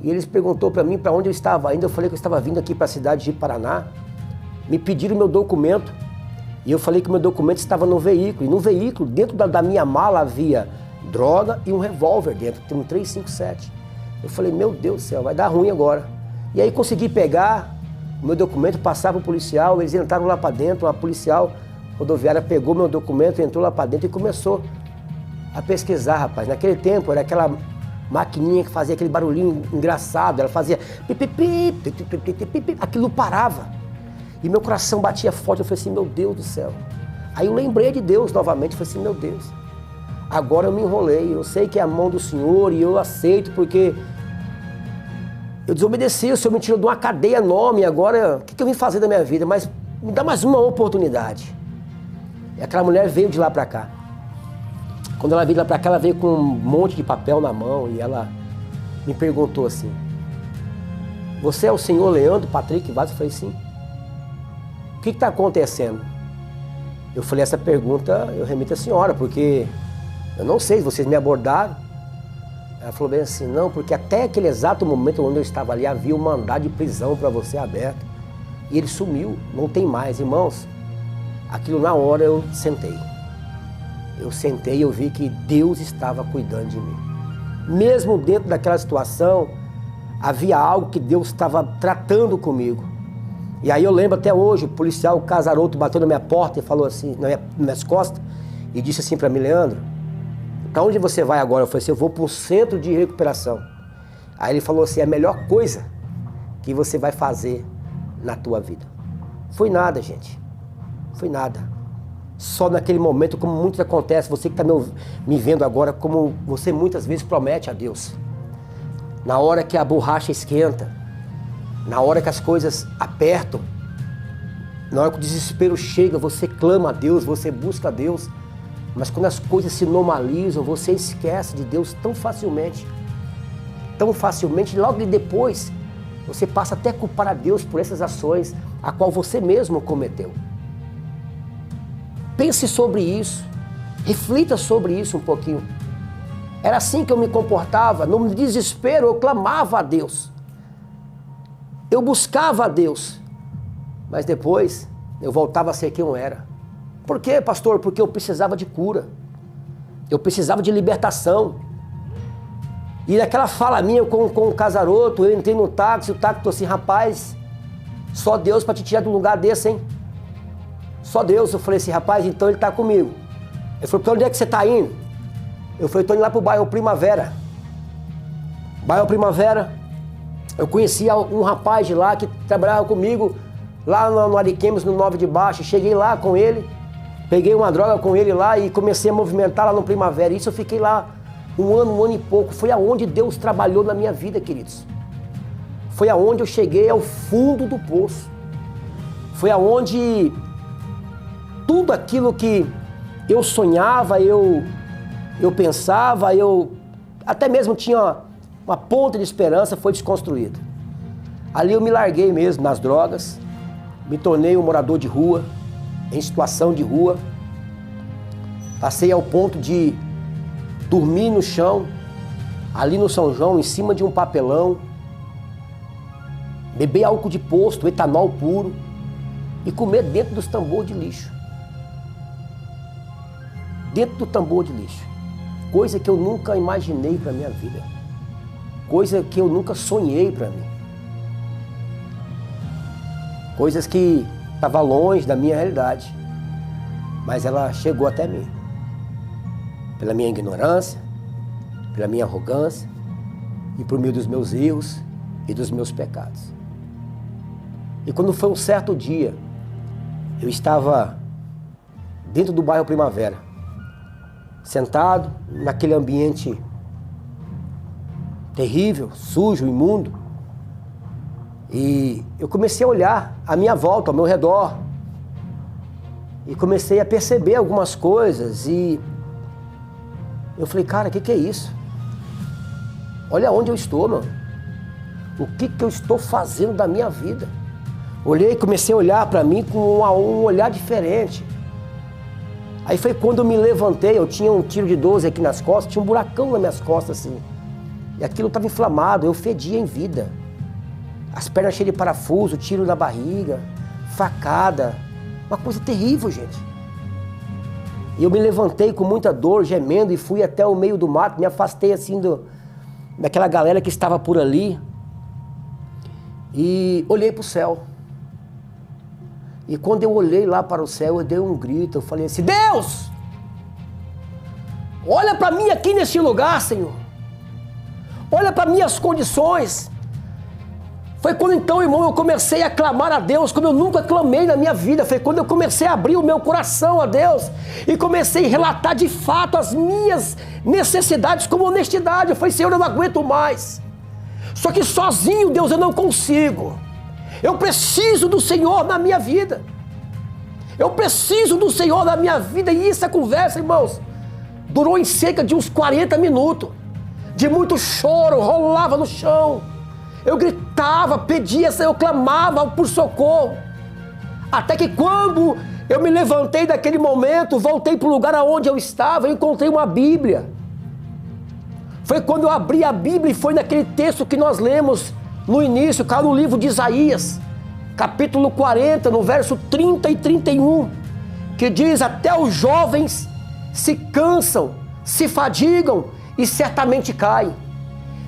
E eles perguntou para mim para onde eu estava indo. Eu falei que eu estava vindo aqui para a cidade de Paraná. Me pediram meu documento. E eu falei que meu documento estava no veículo. E no veículo, dentro da minha mala, havia droga e um revólver dentro, tem um 357. Eu falei, meu Deus do céu, vai dar ruim agora. E aí consegui pegar o meu documento, passar para o policial. Eles entraram lá para dentro, uma policial rodoviária pegou meu documento, entrou lá para dentro e começou a pesquisar, rapaz. Naquele tempo era aquela maquininha que fazia aquele barulhinho engraçado, ela fazia pipipi, aquilo parava. E meu coração batia forte, eu falei assim, meu Deus do céu. Aí eu lembrei de Deus novamente, eu falei assim, meu Deus, agora eu me enrolei, eu sei que é a mão do Senhor e eu aceito porque eu desobedeci, o Senhor me tirou de uma cadeia enorme, agora o que eu vim fazer da minha vida? Mas me dá mais uma oportunidade. E aquela mulher veio de lá pra cá. Quando ela veio de lá pra cá, ela veio com um monte de papel na mão e ela me perguntou assim, você é o senhor Leandro Patrick Vaz? Eu falei, sim. O que está acontecendo? Eu falei, essa pergunta eu remito à senhora, porque eu não sei se vocês me abordaram. Ela falou bem assim, não, porque até aquele exato momento onde eu estava ali, havia um mandado de prisão para você aberto. E ele sumiu, não tem mais. Irmãos, aquilo na hora eu sentei. Eu sentei e eu vi que Deus estava cuidando de mim. Mesmo dentro daquela situação, havia algo que Deus estava tratando comigo. E aí eu lembro até hoje, o policial Casaroto bateu na minha porta e falou assim, nas minhas costas, e disse assim para mim, Leandro, para onde você vai agora? Eu falei assim, eu vou para um centro de recuperação. Aí ele falou assim, é a melhor coisa que você vai fazer na tua vida. Foi nada, gente. Foi nada. Só naquele momento, como muitos acontece, você que está me vendo agora, como você muitas vezes promete a Deus. Na hora que a borracha esquenta, na hora que as coisas apertam, na hora que o desespero chega, você clama a Deus, você busca a Deus. Mas quando as coisas se normalizam, você esquece de Deus tão facilmente. Tão facilmente, logo depois, você passa até a culpar a Deus por essas ações, a qual você mesmo cometeu. Pense sobre isso, reflita sobre isso um pouquinho. Era assim que eu me comportava, no desespero eu clamava a Deus. Eu buscava a Deus, mas depois eu voltava a ser quem eu era. Por quê, pastor? Porque eu precisava de cura, eu precisava de libertação. E naquela fala minha com o Casaroto, eu entrei no táxi, o táxi falou assim, rapaz, só Deus para te tirar de um lugar desse, hein? Só Deus. Eu falei assim, rapaz, então ele está comigo. Ele falou, para onde é que você está indo? Eu falei, estou indo lá para o bairro Primavera. Bairro Primavera, eu conhecia um rapaz de lá que trabalhava comigo, lá no Ariquemes, no 9 de Baixo. Cheguei lá com ele, peguei uma droga com ele lá e comecei a movimentar lá no Primavera. Isso eu fiquei lá um ano e pouco. Foi aonde Deus trabalhou na minha vida, queridos. Foi aonde eu cheguei ao fundo do poço. Foi aonde tudo aquilo que eu sonhava, eu pensava, eu até mesmo tinha uma ponta de esperança, foi desconstruído. Ali eu me larguei mesmo nas drogas, me tornei um morador de rua, em situação de rua. Passei ao ponto de dormir no chão, ali no São João, em cima de um papelão, beber álcool de posto, etanol puro e comer dentro dos tambores de lixo. Dentro do tambor de lixo. Coisa que eu nunca imaginei para a minha vida. Coisa que eu nunca sonhei para mim. Coisas que estavam longe da minha realidade. Mas ela chegou até mim. Pela minha ignorância, pela minha arrogância e por meio dos meus erros e dos meus pecados. E quando foi um certo dia, eu estava dentro do bairro Primavera. sentado naquele ambiente terrível, sujo, imundo. E eu comecei a olhar à minha volta, ao meu redor. E comecei a perceber algumas coisas. E eu falei, cara, o que é isso? Olha onde eu estou, mano. O que eu estou fazendo da minha vida? Olhei e comecei a olhar para mim com um olhar diferente. Aí foi quando eu me levantei, eu tinha um tiro de 12 aqui nas costas, tinha um buracão nas minhas costas assim. E aquilo estava inflamado, eu fedia em vida. As pernas cheias de parafuso, tiro na barriga, facada. Uma coisa terrível, gente. E eu me levantei com muita dor, gemendo, e fui até o meio do mato, me afastei assim daquela galera que estava por ali. E olhei para o céu. E quando eu olhei lá para o céu, eu dei um grito, eu falei assim, Deus! Olha para mim aqui nesse lugar, Senhor. Olha para minhas condições. Foi quando então, irmão, eu comecei a clamar a Deus como eu nunca clamei na minha vida. Foi quando eu comecei a abrir o meu coração a Deus e comecei a relatar de fato as minhas necessidades com honestidade. Eu falei, Senhor, eu não aguento mais. Só que sozinho, Deus, eu não consigo. Eu preciso do Senhor na minha vida. Eu preciso do Senhor na minha vida. E essa conversa, irmãos, durou em cerca de uns 40 minutos. De muito choro, rolava no chão. Eu gritava, pedia, eu clamava por socorro. Até que quando eu me levantei daquele momento, voltei para o lugar onde eu estava, eu encontrei uma Bíblia. Foi quando eu abri a Bíblia e foi naquele texto que nós lemos no início, cara, no livro de Isaías, capítulo 40, no verso 30 e 31, que diz, até os jovens se cansam, se fadigam e certamente caem.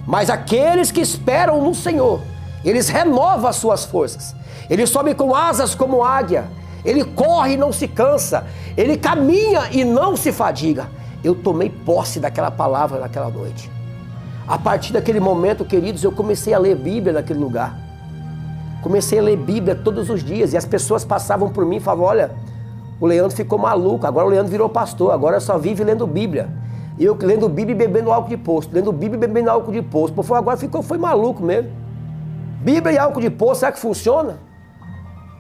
Mas aqueles que esperam no Senhor, eles renovam as suas forças. Ele sobe com asas como águia. Ele corre e não se cansa. Ele caminha e não se fadiga. Eu tomei posse daquela palavra naquela noite. A partir daquele momento, queridos, eu comecei a ler Bíblia naquele lugar. Comecei a ler Bíblia todos os dias. E as pessoas passavam por mim e falavam, olha, o Leandro ficou maluco. Agora o Leandro virou pastor. Agora só vive lendo Bíblia. E eu lendo Bíblia e bebendo álcool de posto. Lendo Bíblia e bebendo álcool de posto. Pô, agora foi maluco mesmo. Bíblia e álcool de posto, será que funciona?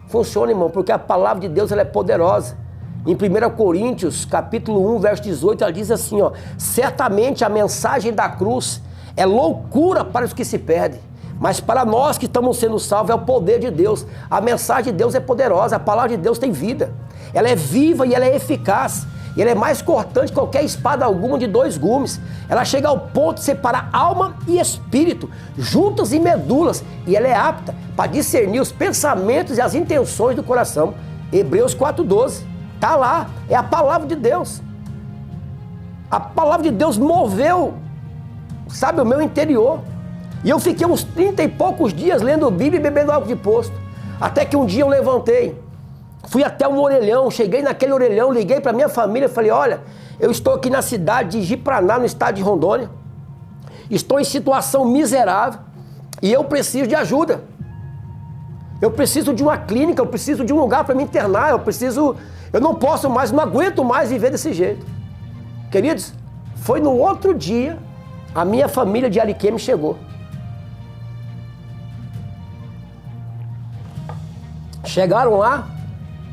Funciona, irmão, porque a palavra de Deus ela é poderosa. Em 1 Coríntios, capítulo 1, verso 18, ela diz assim, ó, certamente a mensagem da cruz é loucura para os que se perdem, mas para nós que estamos sendo salvos é o poder de Deus. A mensagem de Deus é poderosa, a palavra de Deus tem vida. Ela é viva e ela é eficaz. E ela é mais cortante que qualquer espada alguma de 2 gumes. Ela chega ao ponto de separar alma e espírito, juntas e medulas. E ela é apta para discernir os pensamentos e as intenções do coração. Hebreus 4,12. Está lá, é a palavra de Deus. A palavra de Deus moveu, sabe, o meu interior. E eu fiquei uns 30 e poucos dias lendo Bíblia e bebendo álcool de posto. Até que um dia eu levantei. Fui até um orelhão, cheguei naquele orelhão, liguei para minha família, falei, olha, eu estou aqui na cidade de Ji-Paraná, no estado de Rondônia, estou em situação miserável e eu preciso de ajuda. Eu preciso de uma clínica, eu preciso de um lugar para me internar, eu não posso mais, não aguento mais viver desse jeito. Queridos, foi no outro dia, a minha família de Ariquemes chegou. Chegaram lá,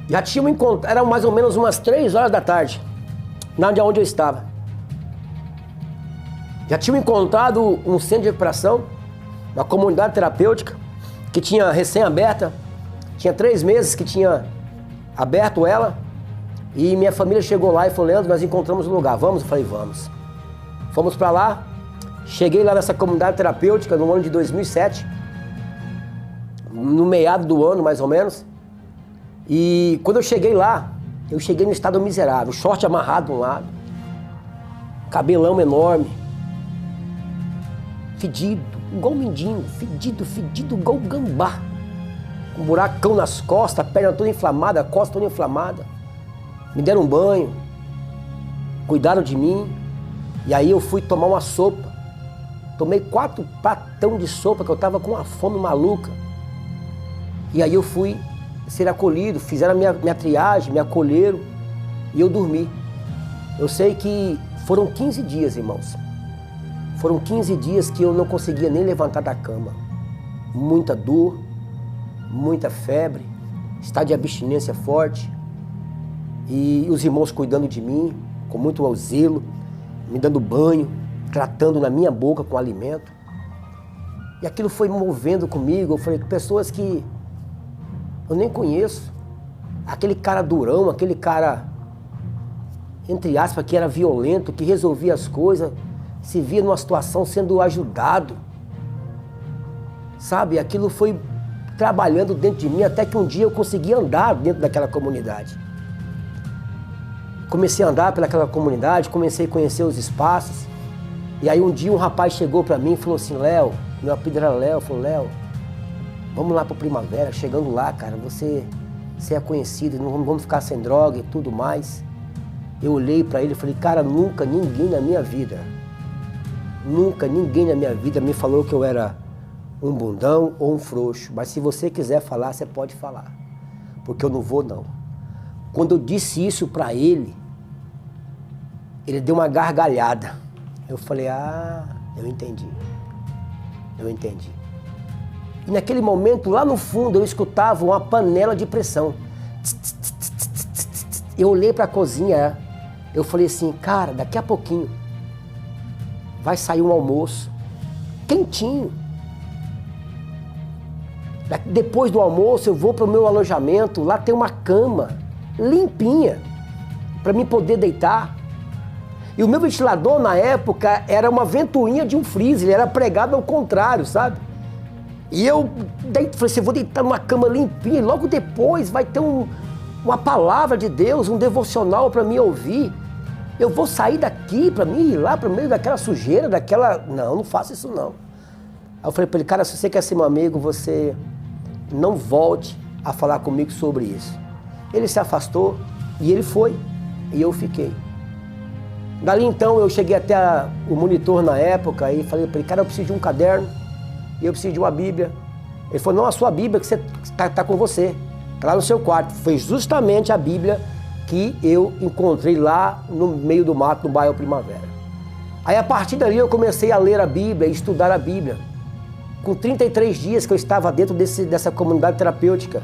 já tinham encontrado, eram mais ou menos umas 3 horas da tarde, onde eu estava. Já tinham encontrado um centro de recuperação, uma comunidade terapêutica, que tinha recém-aberta, tinha 3 meses que tinha aberto ela, e minha família chegou lá e falou, Leandro, nós encontramos um lugar, vamos? Eu falei, vamos. Fomos para lá, cheguei lá nessa comunidade terapêutica no ano de 2007, no meado do ano mais ou menos. E quando eu cheguei lá, eu cheguei no estado miserável, short amarrado de um lado, cabelão enorme, fedido, igual mendigo, fedido igual gambá, com um buracão nas costas, a perna toda inflamada, a costa toda inflamada. Me deram um banho, cuidaram de mim, e aí eu fui tomar uma sopa. Tomei 4 pratão de sopa, que eu estava com uma fome maluca. E aí eu fui ser acolhido, fizeram a minha triagem, me acolheram e eu dormi. Eu sei que Foram 15 dias, irmãos. Foram 15 dias que eu não conseguia nem levantar da cama. Muita dor, muita febre, estado de abstinência forte. E os irmãos cuidando de mim, com muito zelo, me dando banho, tratando na minha boca com alimento. E aquilo foi movendo comigo. Eu falei, pessoas que eu nem conheço. Aquele cara durão, aquele cara, entre aspas, que era violento, que resolvia as coisas, se via numa situação sendo ajudado. Sabe, aquilo foi trabalhando dentro de mim até que um dia eu consegui andar dentro daquela comunidade. Comecei a andar pelaquela comunidade, comecei a conhecer os espaços. E aí um dia um rapaz chegou para mim e falou assim, Léo, meu apelido era Léo, falou, Léo, vamos lá pro Primavera. Chegando lá, cara, você é conhecido, não vamos ficar sem droga e tudo mais. Eu olhei para ele e falei, cara, nunca ninguém na minha vida me falou que eu era um bundão ou um frouxo. Mas se você quiser falar, você pode falar. Porque eu não vou, não. Quando eu disse isso para ele deu uma gargalhada. Eu falei, eu entendi. E naquele momento, lá no fundo, eu escutava uma panela de pressão. Eu olhei para a cozinha, eu falei assim, cara, daqui a pouquinho vai sair um almoço quentinho. Depois do almoço, eu vou para o meu alojamento, lá tem uma cama limpinha para mim poder deitar. E o meu ventilador, na época, era uma ventoinha de um freezer, ele era pregado ao contrário, sabe? E eu falei assim, eu vou deitar numa cama limpinha, e logo depois vai ter uma palavra de Deus, um devocional para mim ouvir. Eu vou sair daqui para mim ir lá para o meio daquela sujeira, não faça isso não. Aí eu falei para ele, cara, se você quer ser meu amigo, você não volte a falar comigo sobre isso. Ele se afastou e ele foi, e eu fiquei. Dali então eu cheguei até o monitor na época e falei para ele, cara, eu preciso de um caderno e eu preciso de uma Bíblia. Ele falou, não, a sua Bíblia que você tá com você, tá lá no seu quarto. Foi justamente a Bíblia que eu encontrei lá no meio do mato, no bairro Primavera. Aí a partir dali eu comecei a ler a Bíblia e estudar a Bíblia. Com 33 dias que eu estava dentro dessa comunidade terapêutica,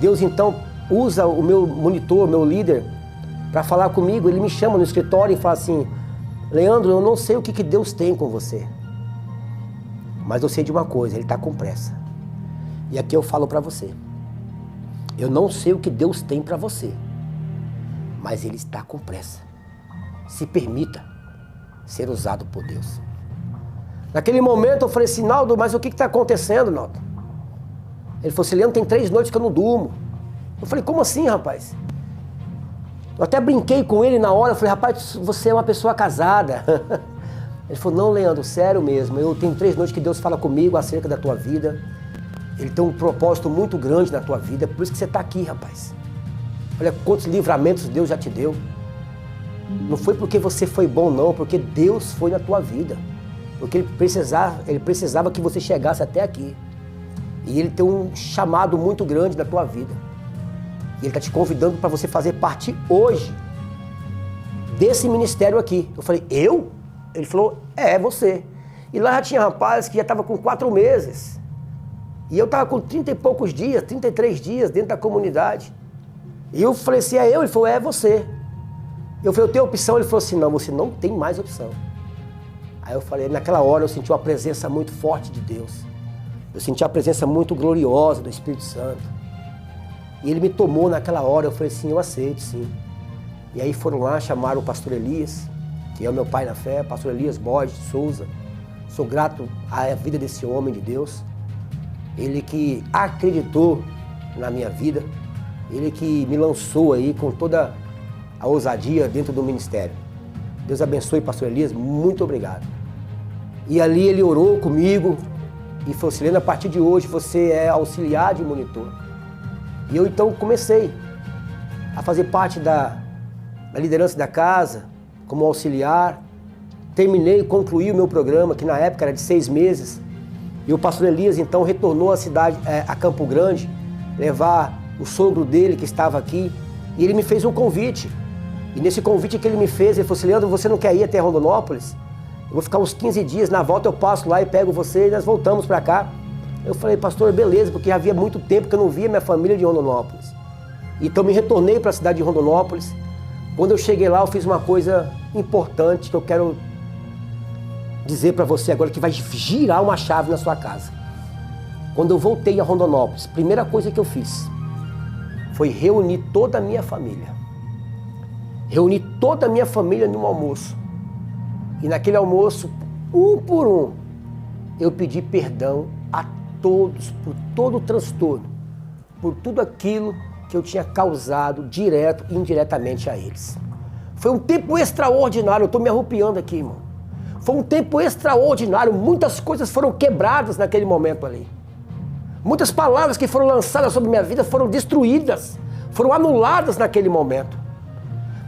Deus então usa o meu monitor, meu líder, para falar comigo. Ele me chama no escritório e fala assim, Leandro, eu não sei o que Deus tem com você, mas eu sei de uma coisa, Ele está com pressa. E aqui eu falo para você, eu não sei o que Deus tem para você, mas Ele está com pressa. Se permita ser usado por Deus. Naquele momento eu falei assim, Naldo, mas o que está acontecendo, Naldo? Ele falou assim, Leandro, tem 3 noites que eu não durmo. Eu falei, como assim, rapaz? Eu até brinquei com ele na hora, eu falei, rapaz, você é uma pessoa casada. Ele falou, não, Leandro, sério mesmo, eu tenho 3 noites que Deus fala comigo acerca da tua vida. Ele tem um propósito muito grande na tua vida, por isso que você está aqui, rapaz. Olha quantos livramentos Deus já te deu. Não foi porque você foi bom, não, porque Deus foi na tua vida. Porque Ele precisava que você chegasse até aqui. E Ele tem um chamado muito grande na tua vida. E Ele está te convidando para você fazer parte hoje desse ministério aqui. Eu falei, eu? Ele falou, é você. E lá já tinha rapazes que já estavam com 4 meses. E eu estava com 30 e poucos dias, 33 dias dentro da comunidade. E eu falei assim, é eu? Ele falou, é você. Eu falei, eu tenho opção? Ele falou assim, não, você não tem mais opção. Aí eu falei, naquela hora eu senti uma presença muito forte de Deus. Eu senti a presença muito gloriosa do Espírito Santo. E Ele me tomou naquela hora, eu falei assim, eu aceito, sim. E aí foram lá, chamaram o pastor Elias, que é o meu pai na fé, pastor Elias Borges de Souza. Sou grato à vida desse homem de Deus. Ele que acreditou na minha vida, ele que me lançou aí com toda a ousadia dentro do ministério. Deus abençoe, pastor Elias, muito obrigado. E ali ele orou comigo e falou assim, Leandro, a partir de hoje você é auxiliar de monitor. E eu então comecei a fazer parte da liderança da casa, como auxiliar. Terminei e concluí o meu programa, que na época era de 6 meses. E o pastor Elias então retornou à cidade, a Campo Grande, levar o sogro dele que estava aqui. E ele me fez um convite E nesse convite que ele me fez, ele falou assim, Leandro, você não quer ir até Rondonópolis? Eu vou ficar uns 15 dias, na volta eu passo lá e pego você e nós voltamos para cá. Eu falei, pastor, beleza, porque havia muito tempo que eu não via minha família de Rondonópolis. Então me retornei para a cidade de Rondonópolis. Quando eu cheguei lá, eu fiz uma coisa importante que eu quero dizer para você agora, que vai girar uma chave na sua casa. Quando eu voltei a Rondonópolis, a primeira coisa que eu fiz foi reunir toda a minha família. Reuni toda a minha família num almoço. E naquele almoço, um por um, eu pedi perdão a todos por todo o transtorno, por tudo aquilo que eu tinha causado direto e indiretamente a eles. Foi um tempo extraordinário, eu estou me arrupiando aqui, irmão. Foi um tempo extraordinário, muitas coisas foram quebradas naquele momento ali. Muitas palavras que foram lançadas sobre minha vida foram destruídas, foram anuladas naquele momento.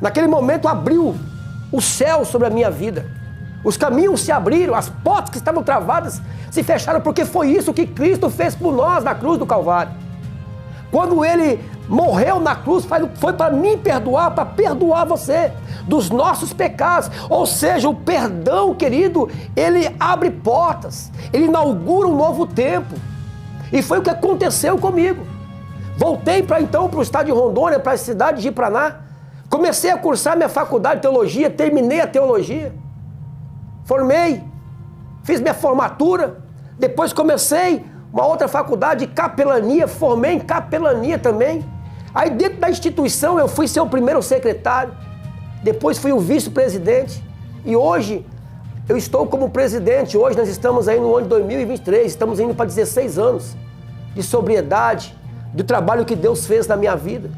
Naquele momento abriu o céu sobre a minha vida. Os caminhos se abriram, as portas que estavam travadas se fecharam, porque foi isso que Cristo fez por nós na cruz do Calvário. Quando Ele morreu na cruz, foi para me perdoar, para perdoar você dos nossos pecados. Ou seja, o perdão, querido, ele abre portas, ele inaugura um novo tempo. E foi o que aconteceu comigo. Voltei então para o estado de Rondônia, para a cidade de Ipraná. Comecei a cursar minha faculdade de teologia, terminei a teologia. Formei, fiz minha formatura, depois comecei uma outra faculdade de capelania, formei em capelania também. Aí dentro da instituição eu fui ser o primeiro secretário, depois fui o vice-presidente e hoje eu estou como presidente. Hoje nós estamos aí no ano de 2023, estamos indo para 16 anos de sobriedade, do trabalho que Deus fez na minha vida.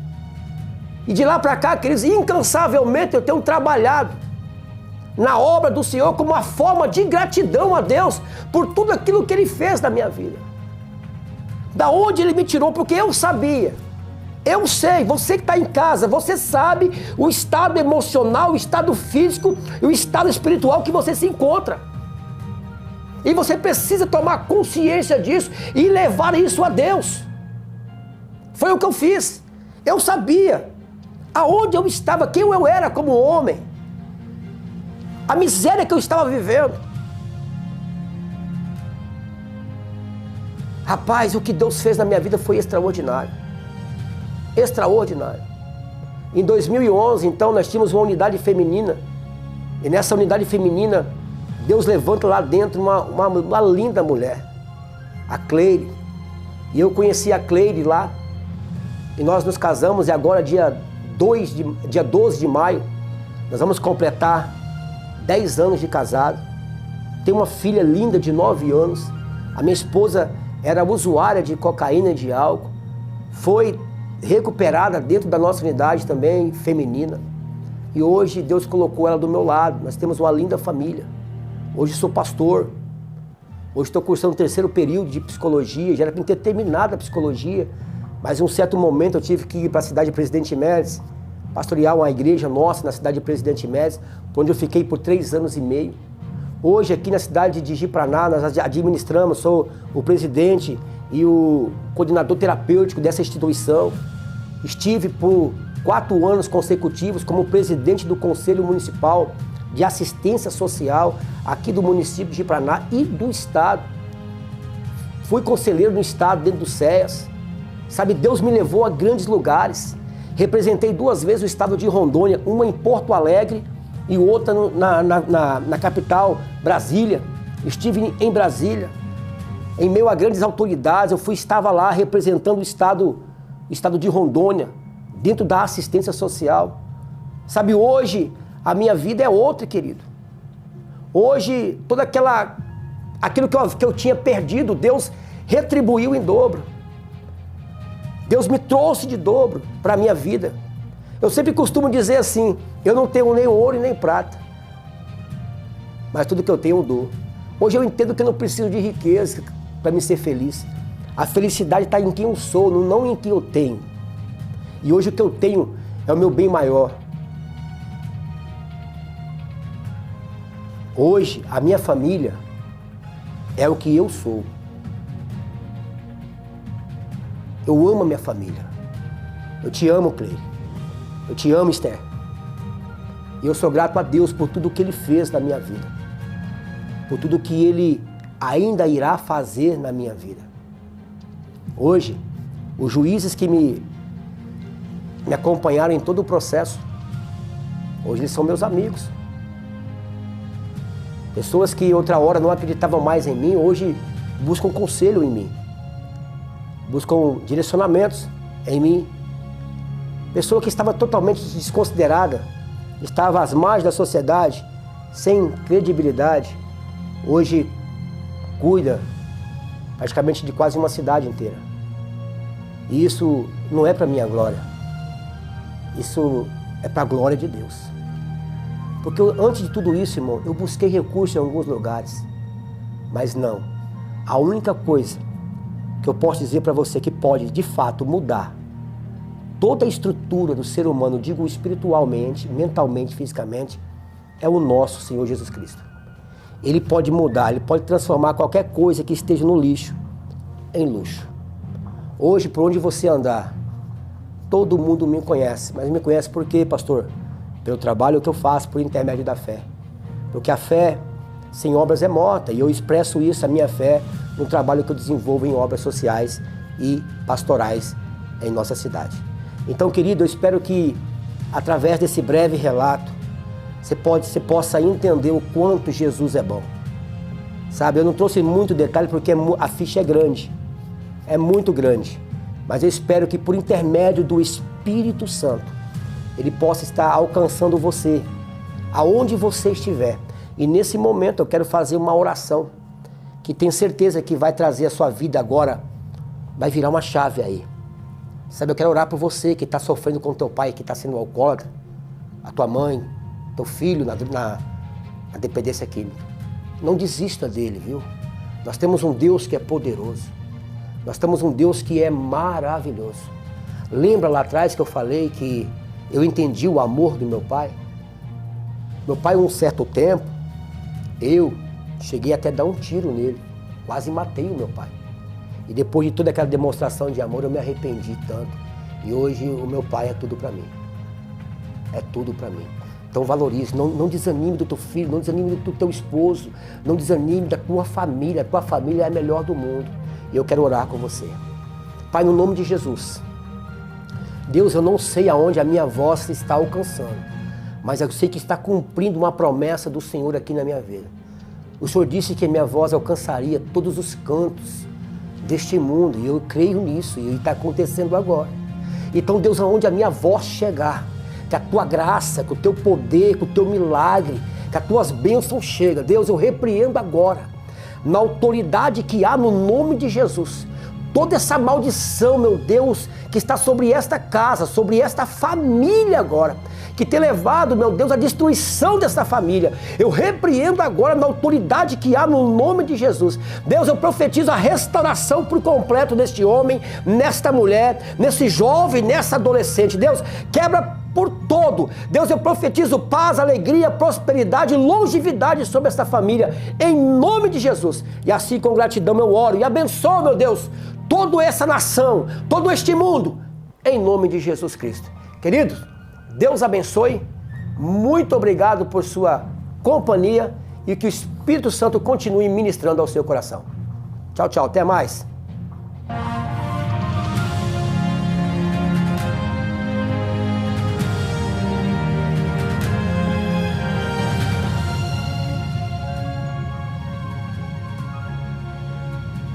E de lá para cá, queridos, incansavelmente eu tenho trabalhado na obra do Senhor como uma forma de gratidão a Deus por tudo aquilo que Ele fez na minha vida. Da onde Ele me tirou, porque eu sabia, eu sei, você que está em casa, você sabe o estado emocional, o estado físico e o estado espiritual que você se encontra. E você precisa tomar consciência disso e levar isso a Deus. Foi o que eu fiz. Eu sabia aonde eu estava, quem eu era como homem, a miséria que eu estava vivendo. Rapaz, o que Deus fez na minha vida foi extraordinário. Extraordinário. Em 2011, então, nós tínhamos uma unidade feminina. E nessa unidade feminina, Deus levanta lá dentro uma linda mulher, a Cleire. E eu conheci a Cleire lá. E nós nos casamos e agora, dia 12 de maio, nós vamos completar 10 anos de casado. Tenho uma filha linda de 9 anos. A minha esposa era usuária de cocaína e de álcool. Foi recuperada dentro da nossa unidade também, feminina. E hoje Deus colocou ela do meu lado. Nós temos uma linda família. Hoje sou pastor. Hoje estou cursando o 3º período de psicologia. Já era para ter terminado a psicologia. Mas em um certo momento eu tive que ir para a cidade de Presidente Médici, pastorear uma igreja nossa na cidade de Presidente Médici, onde eu fiquei por 3 anos e meio. Hoje aqui na cidade de Ji-Paraná nós administramos, sou o presidente e o coordenador terapêutico dessa instituição. Estive por 4 anos consecutivos como presidente do Conselho Municipal de Assistência Social aqui do município de Ji-Paraná e do estado. Fui conselheiro no estado, dentro do SEAS. Sabe, Deus me levou a grandes lugares. Representei 2 vezes o estado de Rondônia, uma em Porto Alegre e outra na capital, Brasília. Estive em Brasília, em meio a grandes autoridades. Estava lá representando o estado de Rondônia, dentro da assistência social. Sabe, hoje a minha vida é outra, querido. Hoje, aquilo que eu tinha perdido, Deus retribuiu em dobro. Deus me trouxe de dobro para a minha vida. Eu sempre costumo dizer assim, eu não tenho nem ouro e nem prata, mas tudo que eu tenho eu dou. Hoje eu entendo que eu não preciso de riqueza para me ser feliz. A felicidade está em quem eu sou, não em quem eu tenho. E hoje o que eu tenho é o meu bem maior. Hoje a minha família é o que eu sou. Eu amo a minha família. Eu te amo, Cleire. Eu te amo, Esther. E eu sou grato a Deus por tudo que Ele fez na minha vida. Por tudo que Ele ainda irá fazer na minha vida. Hoje, os juízes que me acompanharam em todo o processo, hoje eles são meus amigos. Pessoas que outra hora não acreditavam mais em mim, hoje buscam conselho em mim. Buscam direcionamentos em mim. Pessoa que estava totalmente desconsiderada, estava às margens da sociedade, sem credibilidade, hoje cuida praticamente de quase uma cidade inteira. E isso não é para minha glória. Isso é para a glória de Deus. Porque antes de tudo isso, irmão, eu busquei recursos em alguns lugares. Mas não. A única coisa que eu posso dizer para você que pode, de fato, mudar toda a estrutura do ser humano, digo espiritualmente, mentalmente, fisicamente, é o nosso Senhor Jesus Cristo. Ele pode mudar, Ele pode transformar qualquer coisa que esteja no lixo em luxo. Hoje, por onde você andar, todo mundo me conhece. Mas me conhece por quê, pastor? Pelo trabalho que eu faço por intermédio da fé. Porque a fé sem obras é morta. E eu expresso isso, a minha fé, no trabalho que eu desenvolvo em obras sociais e pastorais em nossa cidade. Então, querido, eu espero que, através desse breve relato, você possa entender o quanto Jesus é bom. Sabe, eu não trouxe muito detalhe porque a ficha é grande. É muito grande. Mas eu espero que, por intermédio do Espírito Santo, Ele possa estar alcançando você, aonde você estiver. E nesse momento eu quero fazer uma oração, que tenho certeza que vai trazer a sua vida agora, vai virar uma chave aí. Sabe, eu quero orar por você que está sofrendo com teu pai, que está sendo alcoólatra, a tua mãe, teu filho na dependência química. Não desista dele, viu? Nós temos um Deus que é poderoso. Nós temos um Deus que é maravilhoso. Lembra lá atrás que eu falei que eu entendi o amor do meu pai? Meu pai, um certo tempo, eu cheguei até a dar um tiro nele. Quase matei o meu pai. E depois de toda aquela demonstração de amor, eu me arrependi tanto. E hoje o meu pai é tudo para mim. É tudo para mim. Então valorize, não desanime do teu filho, não desanime do teu esposo, não desanime da tua família. A tua família é a melhor do mundo. E eu quero orar com você. Pai, no nome de Jesus. Deus, eu não sei aonde a minha voz está alcançando, mas eu sei que está cumprindo uma promessa do Senhor aqui na minha vida. O Senhor disse que a minha voz alcançaria todos os cantos deste mundo, e eu creio nisso, e está acontecendo agora. Então, Deus, aonde a minha voz chegar, que a tua graça, que o teu poder, que o teu milagre, que as tuas bênçãos cheguem, Deus, eu repreendo agora, na autoridade que há no nome de Jesus, toda essa maldição, meu Deus, que está sobre esta casa, sobre esta família agora, que tem levado, meu Deus, à destruição dessa família. Eu repreendo agora na autoridade que há no nome de Jesus. Deus, eu profetizo a restauração por completo deste homem, nesta mulher, nesse jovem, nessa adolescente. Deus, quebra por todo. Deus, eu profetizo paz, alegria, prosperidade e longevidade sobre esta família, em nome de Jesus. E assim, com gratidão, eu oro e abençoo, meu Deus, toda essa nação, todo este mundo, em nome de Jesus Cristo. Queridos, Deus abençoe, muito obrigado por sua companhia e que o Espírito Santo continue ministrando ao seu coração. Tchau, tchau, até mais.